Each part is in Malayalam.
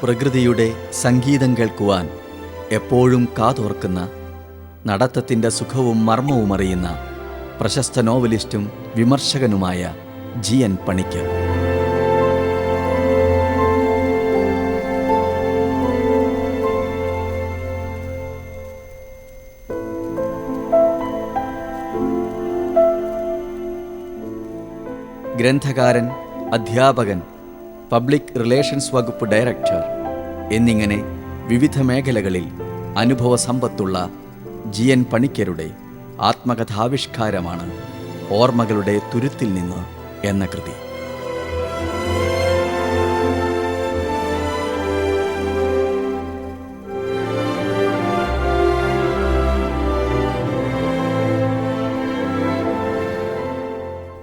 പ്രകൃതിയുടെ സംഗീതം കേൾക്കുവാൻ എപ്പോഴും കാതോർക്കുന്ന, നടത്തത്തിൻ്റെ സുഖവും മർമ്മവും അറിയുന്ന പ്രശസ്ത നോവലിസ്റ്റും വിമർശകനുമായ GN പണിക്കർ. ഗ്രന്ഥകാരൻ, അധ്യാപകൻ, പബ്ലിക് റിലേഷൻസ് വകുപ്പ് ഡയറക്ടർ എന്നിങ്ങനെ വിവിധ മേഖലകളിൽ അനുഭവ സമ്പത്തുള്ള GN പണിക്കരുടെ ആത്മകഥാവിഷ്കാരമാണ് ഓർമ്മകളുടെ തുരുത്തിൽ നിന്ന് എന്ന കൃതി.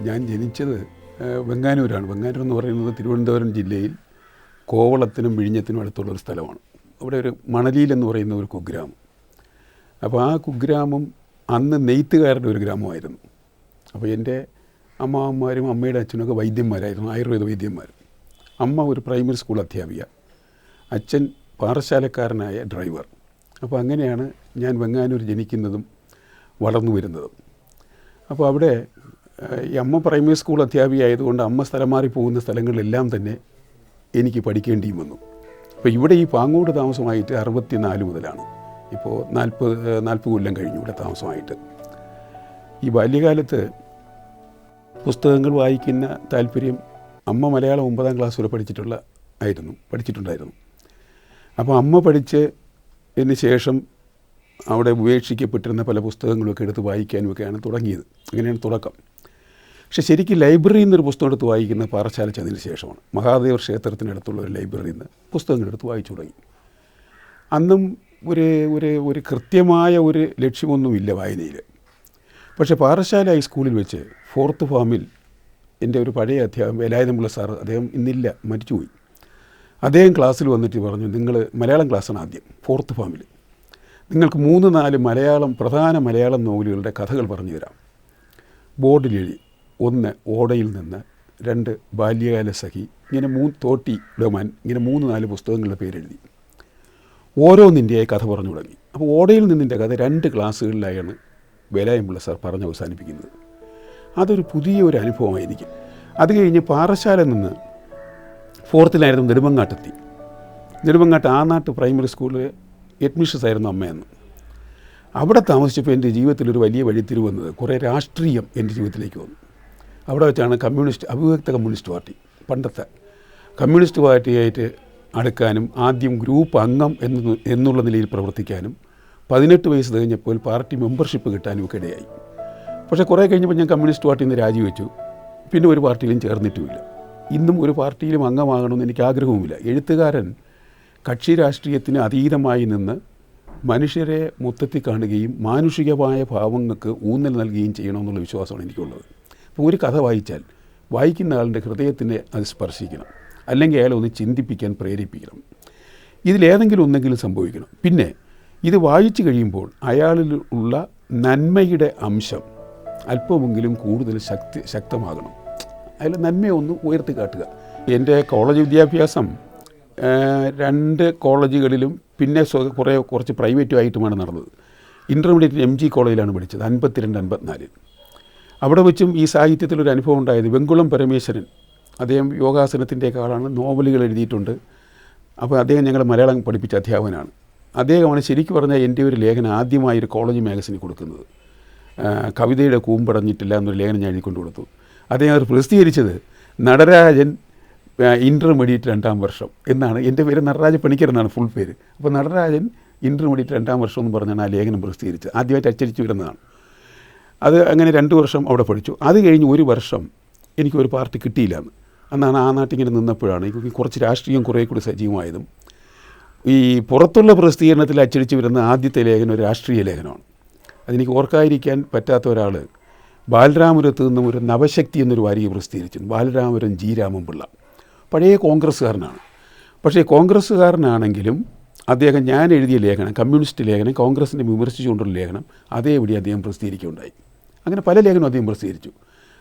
ഞാൻ ജനിച്ചത് വെങ്ങാനൂരാണ്. വെങ്ങാനൂർ എന്ന് പറയുന്നത് തിരുവനന്തപുരം ജില്ലയിൽ കോവളത്തിനും വിഴിഞ്ഞത്തിനും അടുത്തുള്ളൊരു സ്ഥലമാണ്. അവിടെ ഒരു മണലിയിൽ എന്ന് പറയുന്ന ഒരു കുഗ്രാമം. അപ്പോൾ ആ കുഗ്രാമം അന്ന് നെയ്ത്തുകാരുടെ ഒരു ഗ്രാമമായിരുന്നു. അപ്പോൾ എൻ്റെ അമ്മാവന്മാരും അമ്മയുടെ അച്ഛനൊക്കെ വൈദ്യന്മാരായിരുന്നു, ആയുർവേദ വൈദ്യന്മാർ. അമ്മ ഒരു പ്രൈമറി സ്കൂൾ അധ്യാപിക, അച്ഛൻ പാറശാലക്കാരനായ ഡ്രൈവർ. അപ്പോൾ അങ്ങനെയാണ് ഞാൻ വെങ്ങാനൂർ ജനിക്കുന്നതും വളർന്നു വരുന്നതും. അപ്പോൾ അവിടെ ഈ അമ്മ പ്രൈമറി സ്കൂൾ അധ്യാപികയായതുകൊണ്ട് അമ്മ സ്ഥലം മാറി പോകുന്ന സ്ഥലങ്ങളിലെല്ലാം തന്നെ എനിക്ക് പഠിക്കേണ്ടിയും വന്നു. അപ്പോൾ ഇവിടെ ഈ പാങ്ങോട് താമസമായിട്ട് 64 മുതലാണ്. ഇപ്പോൾ 40 കൊല്ലം കഴിഞ്ഞു ഇവിടെ താമസമായിട്ട്. ഈ ബാല്യകാലത്ത് പുസ്തകങ്ങൾ വായിക്കുന്ന താല്പര്യം, അമ്മ മലയാളം 9ാം ക്ലാസ് വരെ പഠിച്ചിട്ടുണ്ടായിരുന്നു. അപ്പോൾ അമ്മ പഠിച്ചതിന് ശേഷം അവിടെ ഉപേക്ഷിക്കപ്പെട്ടിരുന്ന പല പുസ്തകങ്ങളൊക്കെ എടുത്ത് വായിക്കാനുമൊക്കെയാണ് തുടങ്ങിയത്. അങ്ങനെയാണ് തുടക്കം. പക്ഷെ ശരിക്കും ലൈബ്രറിയിൽ നിന്നൊരു പുസ്തകം എടുത്ത് വായിക്കുന്ന പാറശാല ചെന്നതിന് ശേഷമാണ്. മഹാദേവ ക്ഷേത്രത്തിനടുത്തുള്ള ഒരു ലൈബ്രറിയിൽ നിന്ന് പുസ്തകങ്ങൾ എടുത്ത് വായിച്ചു തുടങ്ങി. അന്നും ഒരു കൃത്യമായ ഒരു ലക്ഷ്യമൊന്നുമില്ല വായനയിൽ. പക്ഷേ പാറശാല ഹൈസ്കൂളിൽ വെച്ച് 4th ഫാമിൽ എൻ്റെ ഒരു പഴയ അധ്യാപകൻ വേലായുധമുള്ള സാറ്, അദ്ദേഹം ഇന്നില്ല, മരിച്ചുപോയി. അദ്ദേഹം ക്ലാസ്സിൽ വന്നിട്ട് പറഞ്ഞു, നിങ്ങൾ മലയാളം ക്ലാസ്സാണ് ആദ്യം 4th ഫാമിൽ, നിങ്ങൾക്ക് 3-4 പ്രധാന മലയാളം നോവലുകളുടെ കഥകൾ പറഞ്ഞു തരാം. ബോർഡിൽ എഴുതി. 1 ഓടയിൽ നിന്ന്, 2 ബാല്യകാല സഖി, ഇങ്ങനെ 3 തോട്ടി ഡൊമാൻ, ഇങ്ങനെ 3-4 പുസ്തകങ്ങളുടെ പേരെഴുതി. ഓരോന്നിൻ്റെയായി കഥ പറഞ്ഞു തുടങ്ങി. അപ്പോൾ ഓടയിൽ നിന്നിൻ്റെ കഥ 2 ക്ലാസ്സുകളിലായാണ് വേലായുധമുള്ള സാർ പറഞ്ഞ് അവസാനിപ്പിക്കുന്നത്. അതൊരു പുതിയൊരു അനുഭവമായിരിക്കും. അത് കഴിഞ്ഞ് പാറശാല നിന്ന് 4th നെടുമങ്ങാട്ടെത്തി. നെടുമങ്ങാട്ട് ആനാട്ട് പ്രൈമറി സ്കൂളിൽ അഡ്മിഷൻസ് ആയിരുന്നു അമ്മയെന്ന്. അവിടെ താമസിച്ചപ്പോൾ എൻ്റെ ജീവിതത്തിലൊരു വലിയ വഴിത്തിരിവ് വന്നത്, കുറേ രാഷ്ട്രീയം എൻ്റെ ജീവിതത്തിലേക്ക് വന്നു. അവിടെ വെച്ചാണ് അവിഭക്ത കമ്മ്യൂണിസ്റ്റ് പാർട്ടി, പണ്ടത്തെ കമ്മ്യൂണിസ്റ്റ് പാർട്ടിയായിട്ട് അടുക്കാനും ആദ്യം ഗ്രൂപ്പ് അംഗം എന്നുള്ള നിലയിൽ പ്രവർത്തിക്കാനും 18 വയസ്സ് കഴിഞ്ഞപ്പോൾ പാർട്ടി മെമ്പർഷിപ്പ് കിട്ടാനും ഒക്കെ ഇടയായി. പക്ഷേ കുറേ കഴിഞ്ഞപ്പോൾ ഞാൻ കമ്മ്യൂണിസ്റ്റ് പാർട്ടിയിൽ നിന്ന് രാജിവെച്ചു. പിന്നെ ഒരു പാർട്ടിയിലും ചേർന്നിട്ടുമില്ല. ഇന്നും ഒരു പാർട്ടിയിലും അംഗമാകണമെന്ന് എനിക്ക് ആഗ്രഹവുമില്ല. എഴുത്തുകാരൻ കക്ഷി രാഷ്ട്രീയത്തിന് അതീതമായി നിന്ന് മനുഷ്യരെ മൊത്തത്തിൽ കാണുകയും മാനുഷികമായ ഭാവങ്ങൾക്ക് ഊന്നൽ നൽകുകയും ചെയ്യണമെന്നുള്ള വിശ്വാസമാണ് എനിക്കുള്ളത്. അപ്പോൾ ഒരു കഥ വായിച്ചാൽ വായിക്കുന്ന ആളുടെ ഹൃദയത്തിനെ അത് സ്പർശിക്കണം, അല്ലെങ്കിൽ അയാളെ ഒന്ന് ചിന്തിപ്പിക്കാൻ പ്രേരിപ്പിക്കണം. ഇതിലേതെങ്കിലും ഒന്നെങ്കിലും സംഭവിക്കണം. പിന്നെ ഇത് വായിച്ചു കഴിയുമ്പോൾ അയാളിൽ ഉള്ള നന്മയുടെ അംശം അല്പമെങ്കിലും കൂടുതൽ ശക്തമാകണം. അയാൾ നന്മയെ ഒന്ന് ഉയർത്തി കാട്ടുക. എൻ്റെ കോളേജ് വിദ്യാഭ്യാസം 2 കോളേജുകളിലും പിന്നെ കുറച്ച് പ്രൈവറ്റുമായിട്ടുമാണ് നടന്നത്. ഇൻ്റർമീഡിയറ്റ് MG കോളേജിലാണ് പഠിച്ചത് 52-54. അവിടെ വെച്ചും ഈ സാഹിത്യത്തിലൊരു അനുഭവം ഉണ്ടായത്. വെങ്കുളം പരമേശ്വരൻ, അദ്ദേഹം യോഗാസനത്തിൻ്റെയൊക്കെ ആളാണ്, നോവലുകൾ എഴുതിയിട്ടുണ്ട്. അപ്പോൾ അദ്ദേഹം ഞങ്ങൾ മലയാളം പഠിപ്പിച്ച അധ്യാപകനാണ്. അദ്ദേഹമാണ് ശരിക്കും പറഞ്ഞാൽ എൻ്റെ ഒരു ലേഖനം ആദ്യമായൊരു കോളേജ് മാഗസിനിൽ കൊടുക്കുന്നത്. കവിതയുടെ കൂമ്പടഞ്ഞിട്ടില്ല എന്നൊരു ലേഖനം ഞാൻ എഴുതിക്കൊണ്ട് കൊടുത്തു. അദ്ദേഹം അത് പ്രസിദ്ധീകരിച്ചത് നടരാജൻ ഇൻ്റർമീഡിയറ്റ് 2ാം വർഷം എന്നാണ്. എൻ്റെ പേര് നടരാജ പണിക്കർ എന്നാണ് ഫുൾ പേര്. അപ്പോൾ നടരാജൻ ഇൻ്റർമീഡിയറ്റ് 2ാം വർഷം എന്ന് പറഞ്ഞാണ് ആ ലേഖനം പ്രസിദ്ധീകരിച്ചത്. ആദ്യമായിട്ട് അച്ചടിച്ചു വരുന്നതാണ് അത്. അങ്ങനെ 2 വർഷം അവിടെ പഠിച്ചു. അത് കഴിഞ്ഞ് 1 വർഷം എനിക്കൊരു പാർട്ടി കിട്ടിയില്ലാന്ന്. അന്നാണ് ആ നാട്ടിങ്ങനെ നിന്നപ്പോഴാണ് എനിക്ക് കുറച്ച് രാഷ്ട്രീയം കുറേ കൂടി സജീവമായതും. ഈ പുറത്തുള്ള പ്രസിദ്ധീകരണത്തിൽ അച്ചടിച്ച് വരുന്ന ആദ്യത്തെ ലേഖനം ഒരു രാഷ്ട്രീയ ലേഖനമാണ്. അതെനിക്ക് ഓർക്കാതിരിക്കാൻ പറ്റാത്ത ഒരാൾ ബാലരാമപുരത്ത് നിന്നും ഒരു നവശക്തി എന്നൊരു വാരിക പ്രസിദ്ധീകരിച്ചു. ബാലരാമപുരം G. രാമൻപിള്ള പഴയ കോൺഗ്രസ്സുകാരനാണ്. പക്ഷേ കോൺഗ്രസ്സുകാരനാണെങ്കിലും അദ്ദേഹം ഞാൻ എഴുതിയ ലേഖനം, കമ്മ്യൂണിസ്റ്റ് ലേഖനം, കോൺഗ്രസിനെ വിമർശിച്ചുകൊണ്ടുള്ള ലേഖനം അതേപടി അദ്ദേഹം പ്രസിദ്ധീകരിക്കുകയുണ്ടായി. അങ്ങനെ പല ലേഖനവും അദ്ദേഹം പ്രസിദ്ധീകരിച്ചു.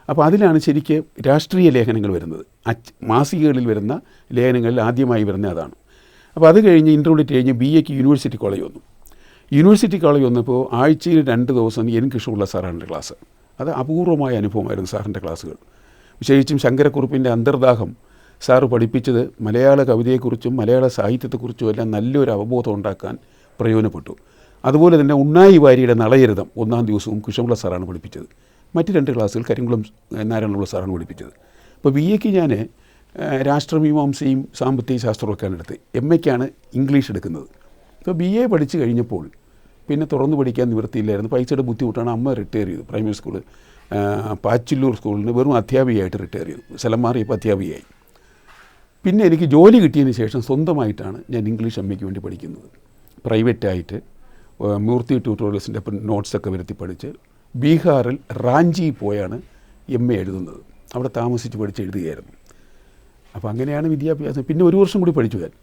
അപ്പോൾ അതിലാണ് ശരിക്ക് രാഷ്ട്രീയ ലേഖനങ്ങൾ വരുന്നത്. മാസികകളിൽ വരുന്ന ലേഖനങ്ങളിൽ ആദ്യമായി വരുന്ന അതാണ്. അപ്പോൾ അത് കഴിഞ്ഞ് ഇൻ്റർമീഡിയറ്റ് കഴിഞ്ഞ് BA യൂണിവേഴ്സിറ്റി കോളേജ് വന്നു. യൂണിവേഴ്സിറ്റി കോളേജ് വന്നപ്പോൾ ആഴ്ചയിൽ 2 ദിവസം എനിക്കിഷ്ടമുള്ള സാറാണ് ക്ലാസ്. അത് അപൂർവമായ അനുഭവമായിരുന്നു സാറിൻ്റെ ക്ലാസ്സുകൾ. വിശേഷിച്ചും ശങ്കരക്കുറുപ്പിൻ്റെ അന്തർദാഹം സാറ് പഠിപ്പിച്ചത് മലയാള കവിതയെക്കുറിച്ചും മലയാള സാഹിത്യത്തെക്കുറിച്ചും എല്ലാം നല്ലൊരു അവബോധം ഉണ്ടാക്കാൻ പ്രയോജനപ്പെട്ടു. അതുപോലെ തന്നെ ഉണ്ണായി വാര്യയുടെ നളചരിതം 1-ാം ദിവസവും കുശമുള്ള സാറാണ് പഠിപ്പിച്ചത്. മറ്റ് 2 ക്ലാസ്സുകൾ കരിങ്കുളം നാരായണപിള്ള സാറാണ് പഠിപ്പിച്ചത്. അപ്പോൾ BA ഞാൻ രാഷ്ട്രമീമാംസയും സാമ്പത്തിക ശാസ്ത്രമൊക്കെയാണ് എടുത്ത്. MA ഇംഗ്ലീഷ് എടുക്കുന്നത്. അപ്പോൾ BA പഠിച്ചു കഴിഞ്ഞപ്പോൾ പിന്നെ തുറന്നു പഠിക്കാൻ നിവൃത്തിയില്ലായിരുന്നു. പൈസയുടെ ബുദ്ധിമുട്ടാണ്. അമ്മ റിട്ടയർ ചെയ്തു. പ്രൈമറി സ്കൂൾ പാച്ചില്ലൂർ സ്കൂളിന് വെറും അധ്യാപികയായിട്ട് റിട്ടയർ ചെയ്തു. സ്ഥലം മാറിയപ്പോൾ അധ്യാപികയായി. പിന്നെ എനിക്ക് ജോലി കിട്ടിയതിന് ശേഷം സ്വന്തമായിട്ടാണ് ഞാൻ ഇംഗ്ലീഷ് MA വേണ്ടി പഠിക്കുന്നത്. പ്രൈവറ്റായിട്ട് മൂർത്തി ട്യൂട്ടോറിയൽസിൻ്റെ നോട്ട്സൊക്കെ വരുത്തി പഠിച്ച് ബീഹാറിൽ റാഞ്ചി പോയാണ് MA എഴുതുന്നത്. അവിടെ താമസിച്ച് പഠിച്ച് എഴുതുകയായിരുന്നു. അപ്പോൾ അങ്ങനെയാണ് വിദ്യാഭ്യാസം. പിന്നെ 1 വർഷം കൂടി പഠിച്ചു ഞാൻ.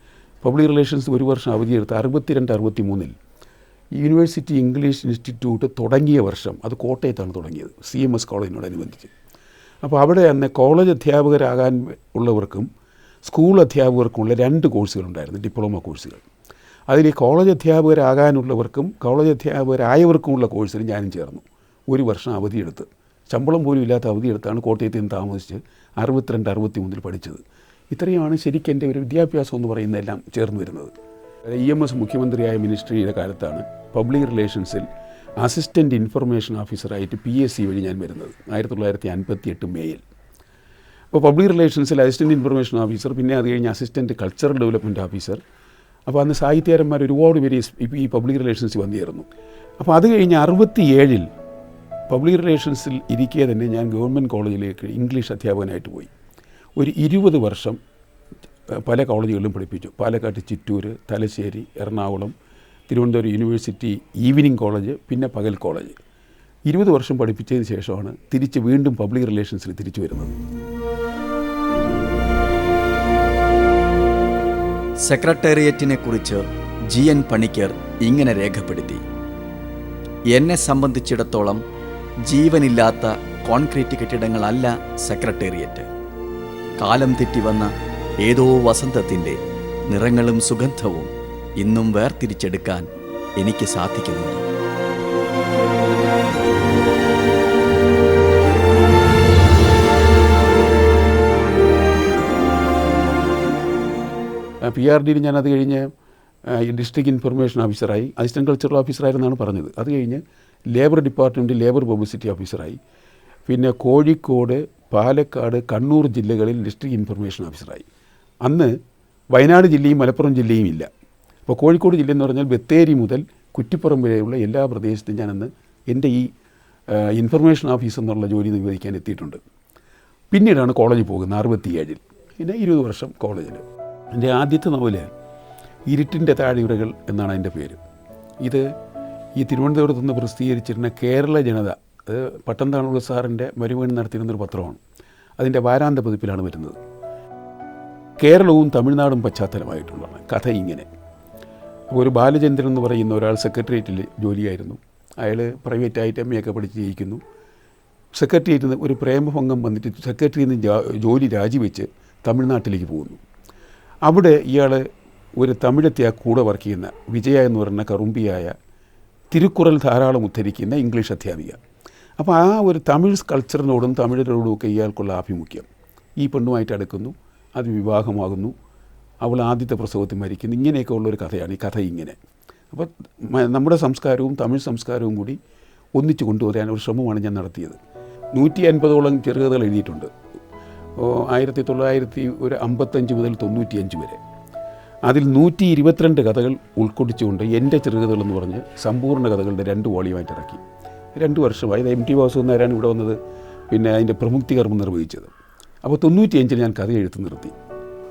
പബ്ലിക് റിലേഷൻസ് 1 വർഷം അവധിയെടുത്ത് 62-63 യൂണിവേഴ്സിറ്റി ഇംഗ്ലീഷ് ഇൻസ്റ്റിറ്റ്യൂട്ട് തുടങ്ങിയ വർഷം അത് കോട്ടയത്താണ് തുടങ്ങിയത്, CMS കോളേജിനോടനുബന്ധിച്ച്. അപ്പോൾ അവിടെ അന്ന് കോളേജ് അധ്യാപകരാകാൻ ഉള്ളവർക്കും സ്കൂൾ അധ്യാപകർക്കുമുള്ള 2 കോഴ്സുകളുണ്ടായിരുന്നു, ഡിപ്ലോമ കോഴ്സുകൾ. അതിൽ ഈ കോളേജ് അധ്യാപകരാകാനുള്ളവർക്കും കോളേജ് അധ്യാപകരായവർക്കുമുള്ള കോഴ്സിൽ ഞാനും ചേർന്നു. 1 വർഷം അവധിയെടുത്ത്, ശമ്പളം പോലും ഇല്ലാത്ത അവധിയെടുത്താണ് കോട്ടയത്ത് നിന്ന് താമസിച്ച് 62-63 പഠിച്ചത്. ഇത്രയുമാണ് ശരിക്കും എൻ്റെ ഒരു വിദ്യാഭ്യാസം എന്ന് പറയുന്നതെല്ലാം ചേർന്ന് വരുന്നത്. EMS മുഖ്യമന്ത്രിയായ മിനിസ്ട്രിയുടെ കാലത്താണ് പബ്ലിക് റിലേഷൻസിൽ അസിസ്റ്റൻറ്റ് ഇൻഫർമേഷൻ ഓഫീസറായിട്ട് PSC വഴി ഞാൻ വരുന്നത് 1958 മെയ്യിൽ. അപ്പോൾ പബ്ലിക് റിലേഷൻസിൽ അസിസ്റ്റൻറ്റ് ഇൻഫർമേഷൻ ഓഫീസർ, പിന്നെ അത് കഴിഞ്ഞ് അസിസ്റ്റൻറ്റ് കൾച്ചറൽ ഡെവലപ്മെൻറ്റ് ഓഫീസർ. അപ്പോൾ അന്ന് സാഹിത്യകാരന്മാർ ഒരുപാട് പേര് ഈ പബ്ലിക് റിലേഷൻസിൽ വന്നിരുന്നു. അപ്പോൾ അത് കഴിഞ്ഞ് 67 പബ്ലിക് റിലേഷൻസിൽ ഇരിക്കെ തന്നെ ഞാൻ ഗവൺമെൻറ് കോളേജിലേക്ക് ഇംഗ്ലീഷ് അധ്യാപകനായിട്ട് പോയി. ഒരു 20 വർഷം പല കോളേജുകളിലും പഠിപ്പിച്ചു. Palakkad, Chittur, Thalassery, Ernakulam, Thiruvananthapuram university evening college, പിന്നെ പകൽ കോളേജ്. 20 വർഷം പഠിപ്പിച്ചതിന് ശേഷമാണ് തിരിച്ച് വീണ്ടും പബ്ലിക് റിലേഷൻസിൽ തിരിച്ചു വരുന്നത്. സെക്രട്ടേറിയറ്റിനെ കുറിച്ച് GN പണിക്കർ ഇങ്ങനെ രേഖപ്പെടുത്തി: എന്നെ സംബന്ധിച്ചിടത്തോളം ജീവനില്ലാത്ത കോൺക്രീറ്റ് കെട്ടിടങ്ങളല്ല സെക്രട്ടേറിയറ്റ്. കാലം തെറ്റി വന്ന ഏതോ വസന്തത്തിൻ്റെ നിറങ്ങളും സുഗന്ധവും ഇന്നും വേർതിരിച്ചെടുക്കാൻ എനിക്ക് സാധിക്കുന്നുണ്ട്. PRD ഞാനത് കഴിഞ്ഞ് ഡിസ്ട്രിക്ട് ഇൻഫർമേഷൻ ഓഫീസറായി, അസിസ്റ്റൻറ്റ് കൾച്ചറൽ ഓഫീസറായിരുന്നാണ് പറഞ്ഞത്. അത് കഴിഞ്ഞ് ലേബർ ഡിപ്പാർട്ട്മെൻറ്റ് ലേബർ പബ്ലിസിറ്റി ഓഫീസറായി. പിന്നെ കോഴിക്കോട്, പാലക്കാട്, കണ്ണൂർ ജില്ലകളിൽ ഡിസ്ട്രിക്ട് ഇൻഫർമേഷൻ ഓഫീസറായി. അന്ന് വയനാട് ജില്ലയും മലപ്പുറം ജില്ലയും ഇല്ല. അപ്പോൾ കോഴിക്കോട് ജില്ല എന്ന് പറഞ്ഞാൽ ബത്തേരി മുതൽ കുറ്റിപ്പുറം വരെയുള്ള എല്ലാ പ്രദേശത്തും ഞാനന്ന് എൻ്റെ ഈ ഇൻഫർമേഷൻ ഓഫീസ് എന്നുള്ള ജോലി നിർവഹിക്കാൻ എത്തിയിട്ടുണ്ട്. പിന്നീടാണ് കോളേജിൽ പോകുന്നത് 67. പിന്നെ 20 വർഷം കോളേജിൽ. എൻ്റെ ആദ്യത്തെ നോവല് ഇരുട്ടിൻ്റെ താഴികകൾ എന്നാണ് അതിൻ്റെ പേര്. ഇത് ഈ തിരുവനന്തപുരത്ത് നിന്ന് പ്രസിദ്ധീകരിച്ചിരുന്ന കേരള ജനത, അത് പട്ടംതാണുള്ള സാറിൻ്റെ മരുമകൻ നടത്തിയിരുന്നൊരു പത്രമാണ്. അതിൻ്റെ വാരാന്ത പതിപ്പിലാണ് വരുന്നത്. കേരളവും തമിഴ്നാടും പശ്ചാത്തലമായിട്ടുള്ളതാണ് കഥ. ഇങ്ങനെ ഒരു ബാലചന്ദ്രൻ എന്ന് പറയുന്ന ഒരാൾ സെക്രട്ടേറിയറ്റിൽ ജോലിയായിരുന്നു. അയാൾ പ്രൈവറ്റായിട്ട് MA ഒക്കെ പഠിച്ച് ജയിക്കുന്നു. സെക്രട്ടേറിയറ്റിൽ നിന്ന് ഒരു പ്രേമഭംഗം വന്നിട്ട് സെക്രട്ടറിയിൽ നിന്ന് ജോലി രാജിവെച്ച് തമിഴ്നാട്ടിലേക്ക് പോകുന്നു. അവിടെ ഇയാൾ ഒരു തമിഴത്തെ കൂടെ വർക്ക് ചെയ്യുന്ന വിജയ എന്ന് പറയുന്ന കറുമ്പിയായ തിരുക്കുറൽ ധാരാളം ഉദ്ധരിക്കുന്ന ഇംഗ്ലീഷ് അധ്യാപിക. അപ്പോൾ ആ ഒരു തമിഴ് കൾച്ചറിനോടും തമിഴരോടുമൊക്കെ ഇയാൾക്കുള്ള ആഭിമുഖ്യം. ഈ പെണ്ണുമായിട്ട് അടുക്കുന്നു, അത് വിവാഹമാകുന്നു, അവൾ ആദ്യത്തെ പ്രസവത്തിൽ മരിക്കുന്നു. ഇങ്ങനെയൊക്കെ ഉള്ളൊരു കഥയാണ് ഈ കഥ. ഇങ്ങനെ അപ്പോൾ നമ്മുടെ സംസ്കാരവും തമിഴ് സംസ്കാരവും കൂടി ഒന്നിച്ച് കൊണ്ടുവരാൻ ഒരു ശ്രമമാണ് ഞാൻ നടത്തിയത്. 150ഓളം ചെറുകഥകൾ എഴുതിയിട്ടുണ്ട്. 1955 മുതൽ 95 വരെ. അതിൽ 122 കഥകൾ ഉൾക്കൊള്ളിച്ചുകൊണ്ട് എൻ്റെ ചെറുകഥകൾ എന്ന് പറഞ്ഞ് സമ്പൂർണ്ണ കഥകളുടെ 2 വോളിയമായിട്ട് ഇറക്കി. 2 വർഷമായി. MT വാസുദേവനാരാണ് ഇവിടെ വന്നത്, പിന്നെ അതിൻ്റെ പ്രമുക്തി കർമ്മം നിർവഹിച്ചത്. അപ്പോൾ 95 ഞാൻ കഥ എഴുത്ത് നിർത്തി.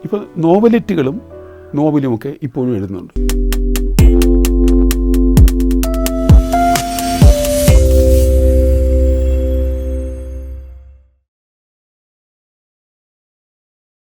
ഇപ്പോൾ നോവലെറ്റുകളും നോവലുമൊക്കെ ഇപ്പോഴും എഴുതുന്നുണ്ട്.